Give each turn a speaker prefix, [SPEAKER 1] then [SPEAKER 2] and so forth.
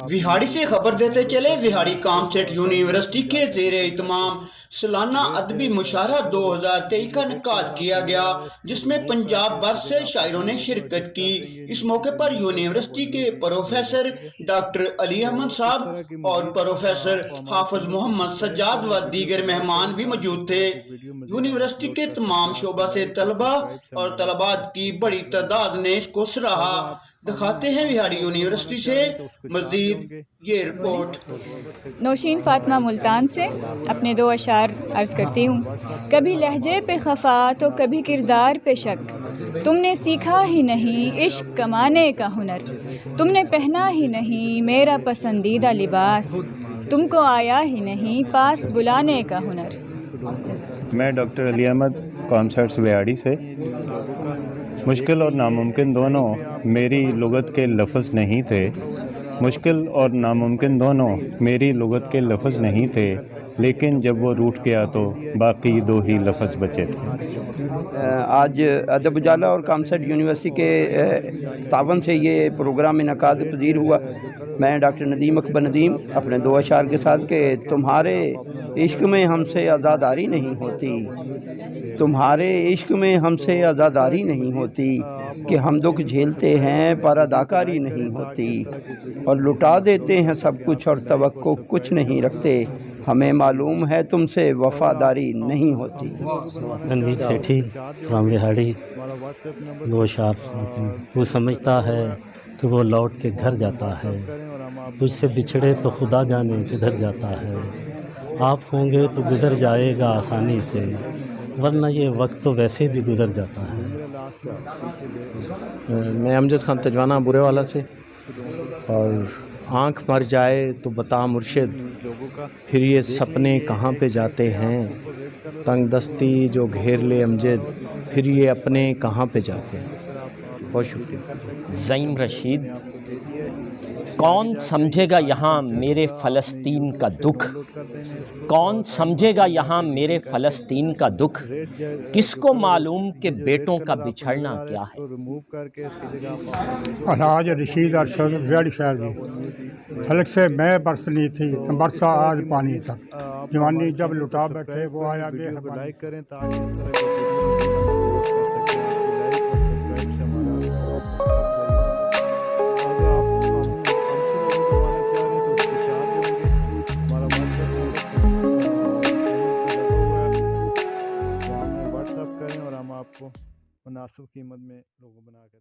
[SPEAKER 1] विहाड़ी से खबर देते चले। विहाड़ी कामसेट यूनिवर्सिटी के ज़ेर इत्माम सालाना अदबी मुशायरा 2023 का इनेकाद किया गया, जिसमें पंजाब भर से शायरों ने शिरकत की। इस मौके पर यूनिवर्सिटी के प्रोफेसर डॉक्टर अली अहमद साहब और प्रोफेसर हाफिज मोहम्मद सज्जाद व दीगर मेहमान भी मौजूद थे। यूनिवर्सिटी के तमाम शोबा से तलबा और तलबात की बड़ी तादाद ने इसको सराहा। दिखाते हैं विहाड़ी यूनिवर्सिटी से मजीद ये रिपोर्ट।
[SPEAKER 2] नौशीन फातिमा मुल्तान से अपने दो अशार अर्ज़ करती हूँ। कभी लहजे पे खफा तो कभी किरदार पे शक, तुमने सीखा ही नहीं इश्क कमाने का हुनर, तुमने पहना ही नहीं मेरा पसंदीदा लिबास, तुमको आया ही नहीं पास बुलाने का हुनर।
[SPEAKER 3] मैं डॉक्टर अली अहमद कॉमसेट्स विहाड़ी से। मुश्किल और नामुमकिन दोनों मेरी लुगत के लफ्ज़ नहीं थे। मुश्किल और नामुमकिन दोनों मेरी लुगत के लफ्ज़ नहीं थे, लेकिन जब वो रूठ गया तो बाकी दो ही लफ्ज़ बचे थे।
[SPEAKER 4] आज अदब उजाला और कामसेट यूनिवर्सिटी के तावन से ये प्रोग्राम इनेकाद पजीर हुआ। मैं डॉक्टर नदीम अकबर नदीम अपने दो अशार के साथ कि तुम्हारे इश्क में हमसे आज़ादारी नहीं होती, तुम्हारे इश्क में हमसे आज़ादारी नहीं होती, कि हम दुख झेलते हैं पर अदाकारी नहीं होती, और लुटा देते हैं सब कुछ और तवक्को कुछ नहीं रखते, हमें मालूम है तुमसे वफादारी नहीं होती।
[SPEAKER 5] रणवीर सेठी फ्रॉम विहाड़ी, दो अशार। तू समझता है कि वो लौट के घर जाता है, तुझसे बिछड़े तो खुदा जाने किधर जाता है, आप होंगे तो गुज़र जाएगा आसानी से, वरना ये वक्त तो वैसे भी गुज़र जाता है।
[SPEAKER 6] मैं अमजद खान तजवाना बुरेवाला से। और आँख मर जाए तो बता मुर्शिद, फिर ये सपने कहाँ पे जाते हैं, तंग दस्ती जो घेर ले अमजद, फिर ये अपने कहाँ पे जाते हैं। बहुत शुक्रिया।
[SPEAKER 7] ज़ईम रशीद। कौन समझेगा यहाँ मेरे फ़लस्तीन का दुख, कौन समझेगा यहाँ मेरे फ़लस्तीन का दुख, किसको मालूम कि बेटों का बिछड़ना क्या है।
[SPEAKER 8] आज रशीद अरशद विहाड़ी शहर दी। फलक से मैं बरसनी थी बरसा आज पानी तक, जवानी जब लुटा बैठे वो आया
[SPEAKER 9] करें और हम आपको मुनासिब कीमत में लोगों बना कर दें।